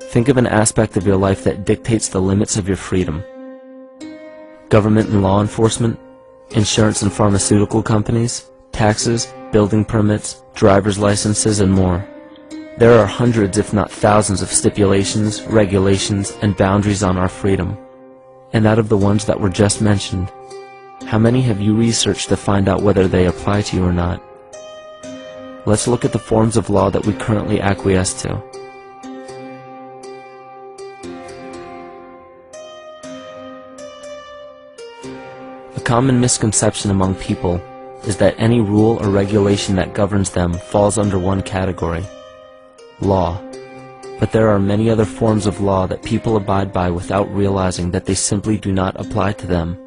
Think of an aspect of your life that dictates the limits of your freedom. Government and law enforcement, insurance and pharmaceutical companies, taxes, building permits, driver's licenses, and more. There are hundreds if not thousands of stipulations, regulations, and boundaries on our freedom. And out of the ones that were just mentioned, how many have you researched to find out whether they apply to you or not? Let's look at the forms of law that we currently acquiesce to. A common misconception among people is that any rule or regulation that governs them falls under one category: law. But there are many other forms of law that people abide by without realizing that they simply do not apply to them.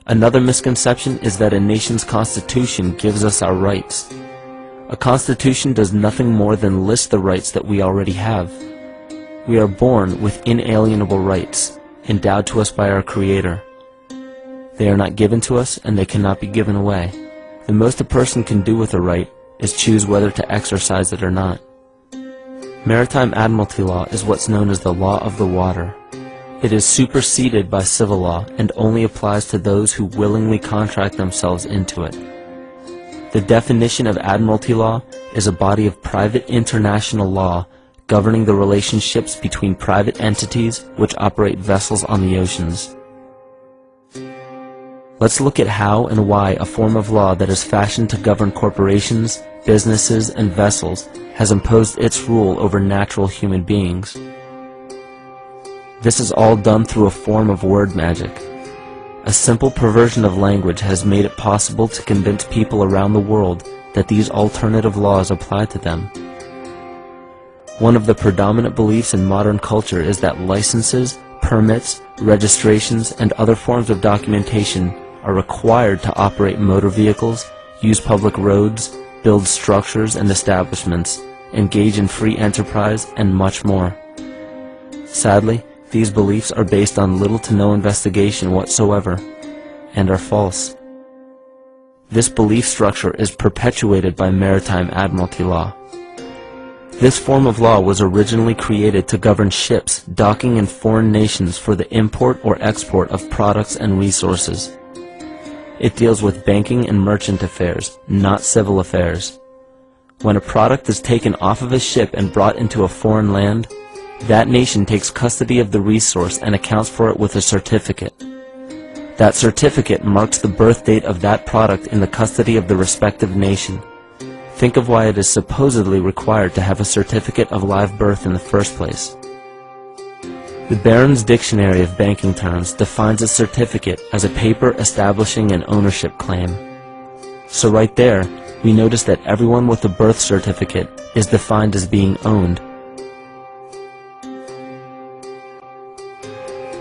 Another misconception is that a nation's constitution gives us our rights. A constitution does nothing more than list the rights that we already have. We are born with inalienable rights, endowed to us by our Creator. They are not given to us, and they cannot be given away. The most a person can do with a right is choose whether to exercise it or not. Maritime admiralty law is what's known as the law of the water. It is superseded by civil law and only applies to those who willingly contract themselves into it. The definition of admiralty law is a body of private international law governing the relationships between private entities which operate vessels on the oceans. Let's look at how and why a form of law that is fashioned to govern corporations, businesses, and vessels has imposed its rule over natural human beings. This is all done through a form of word magic. A simple perversion of language has made it possible to convince people around the world that these alternative laws apply to them. One of the predominant beliefs in modern culture is that licenses, permits, registrations, and other forms of documentation are required to operate motor vehicles, use public roads, build structures and establishments, engage in free enterprise, and much more. Sadly, these beliefs are based on little to no investigation whatsoever, and are false. This belief structure is perpetuated by maritime admiralty law. This form of law was originally created to govern ships docking in foreign nations for the import or export of products and resources. It deals with banking and merchant affairs, not civil affairs. When a product is taken off of a ship and brought into a foreign land, that nation takes custody of the resource and accounts for it with a certificate. That certificate marks the birth date of that product in the custody of the respective nation. Think of why it is supposedly required to have a certificate of live birth in the first place. The Barron's Dictionary of Banking Terms defines a certificate as a paper establishing an ownership claim. So right there, we notice that everyone with a birth certificate is defined as being owned.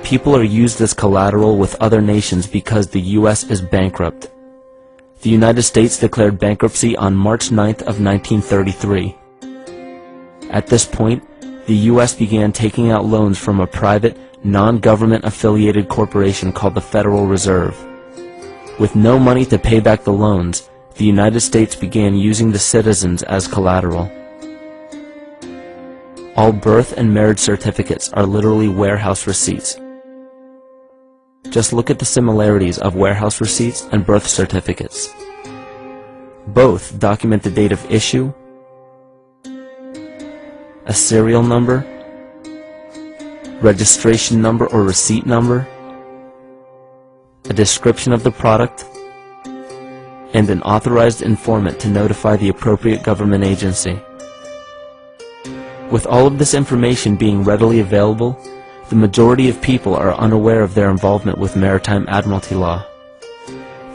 People are used as collateral with other nations because the U.S. is bankrupt. The United States declared bankruptcy on March 9th of 1933. At this point, the U.S. began taking out loans from a private, non-government affiliated corporation called the Federal Reserve. With no money to pay back the loans, the United States began using the citizens as collateral. All birth and marriage certificates are literally warehouse receipts. Just look at the similarities of warehouse receipts and birth certificates. Both document the date of issue, a serial number, registration number or receipt number, a description of the product, and an authorized informant to notify the appropriate government agency. With all of this information being readily available, the majority of people are unaware of their involvement with maritime admiralty law.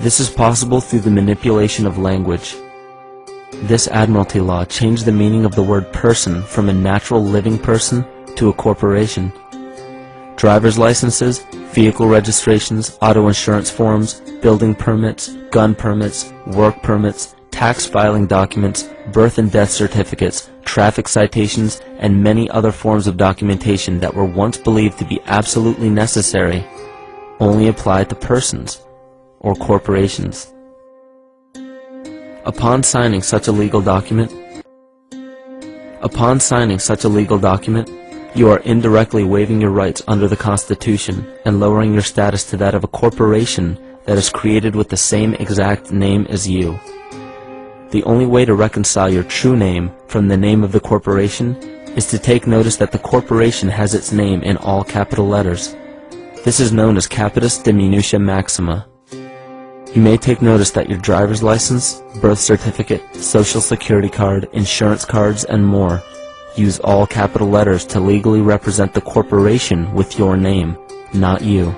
This is possible through the manipulation of language. This admiralty law changed the meaning of the word person from a natural living person to a corporation. Driver's licenses, vehicle registrations, auto insurance forms, building permits, gun permits, work permits, tax filing documents, birth and death certificates, traffic citations, and many other forms of documentation that were once believed to be absolutely necessary only apply to persons or corporations. Upon signing such a legal document, You are indirectly waiving your rights under the Constitution and lowering your status to that of a corporation that is created with the same exact name as you. The only way to reconcile your true name from the name of the corporation is to take notice that the corporation has its name in all capital letters. This is known as capitis diminutia maxima. You may take notice that your driver's license, birth certificate, social security card, insurance cards, and more use all capital letters to legally represent the corporation with your name, not you.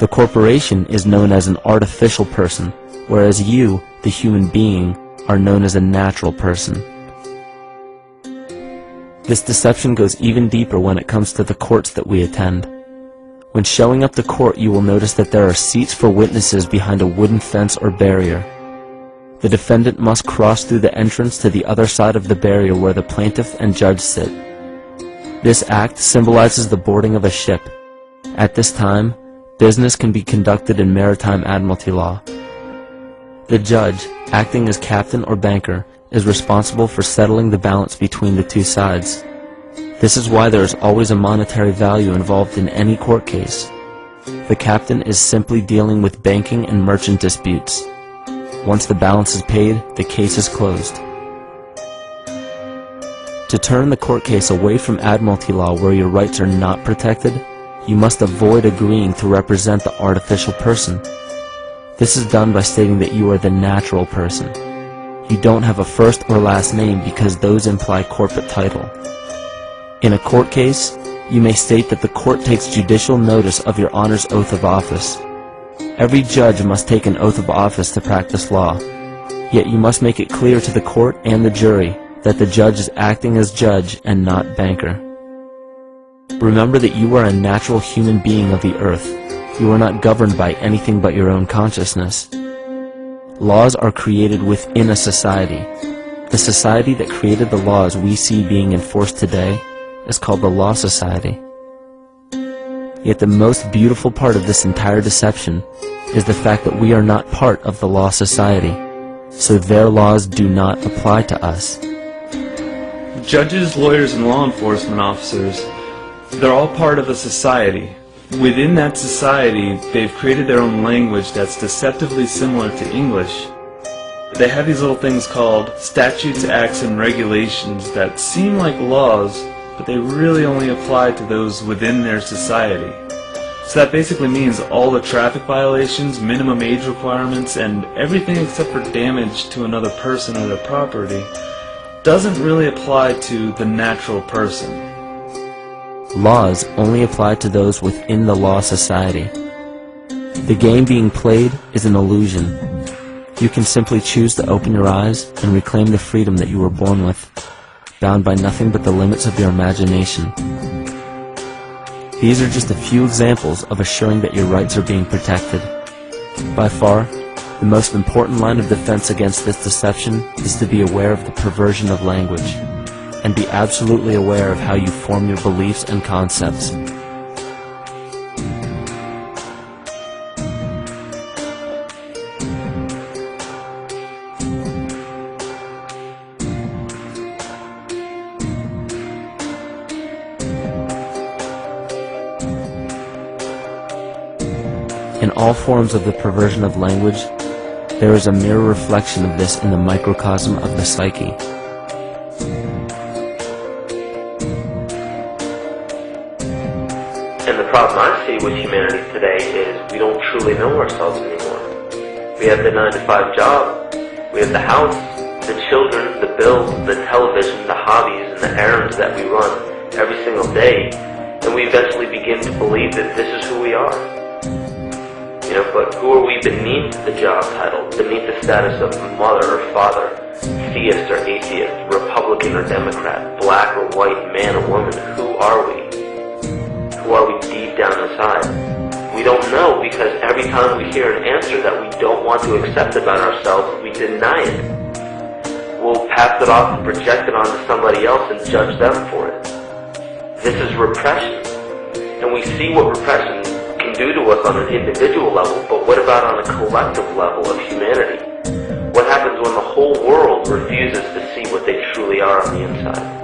The corporation is known as an artificial person, whereas you, the human being, are known as a natural person. This deception goes even deeper when it comes to the courts that we attend. When showing up to court, you will notice that there are seats for witnesses behind a wooden fence or barrier. The defendant must cross through the entrance to the other side of the barrier where the plaintiff and judge sit. This act symbolizes the boarding of a ship. At this time, business can be conducted in maritime admiralty law. The judge, acting as captain or banker, is responsible for settling the balance between the two sides. This is why there is always a monetary value involved in any court case. The captain is simply dealing with banking and merchant disputes. Once the balance is paid, the case is closed. To turn the court case away from admiralty law where your rights are not protected, you must avoid agreeing to represent the artificial person. This is done by stating that you are the natural person. You don't have a first or last name because those imply corporate title. In a court case, you may state that the court takes judicial notice of your Honor's oath of office. Every judge must take an oath of office to practice law, yet you must make it clear to the court and the jury that the judge is acting as judge and not banker. Remember that you are a natural human being of the earth. You are not governed by anything but your own consciousness. Laws are created within a society. The society that created the laws we see being enforced today is called the Law Society. Yet the most beautiful part of this entire deception is the fact that we are not part of the Law Society, so their laws do not apply to us. Judges, lawyers, and law enforcement officers, they're all part of a society. Within that society, they've created their own language that's deceptively similar to English. They have these little things called statutes, acts, and regulations that seem like laws, but they really only apply to those within their society. So that basically means all the traffic violations, minimum age requirements, and everything except for damage to another person or their property doesn't really apply to the natural person. Laws only apply to those within the Law Society. The game being played is an illusion. You can simply choose to open your eyes and reclaim the freedom that you were born with, bound by nothing but the limits of your imagination. These are just a few examples of assuring that your rights are being protected. By far, the most important line of defense against this deception is to be aware of the perversion of language, and be absolutely aware of how you form your beliefs and concepts. In all forms of the perversion of language, there is a mirror reflection of this in the microcosm of the psyche. And the problem I see with humanity today is we don't truly know ourselves anymore. We have the 9-to-5 job, we have the house, the children, the bills, the television, the hobbies, and the errands that we run every single day, and we eventually begin to believe that this is who we are. But who are we beneath the job title, beneath the status of mother or father, theist or atheist, Republican or Democrat, black or white, man or woman? Who are we? Who are we deep down inside? We don't know, because every time we hear an answer that we don't want to accept about ourselves, we deny it. We'll pass it off and project it onto somebody else and judge them for it. This is repression. And we see what repression can do to us on an individual level, but what about on a collective level of humanity? What happens when the whole world refuses to see what they truly are on the inside?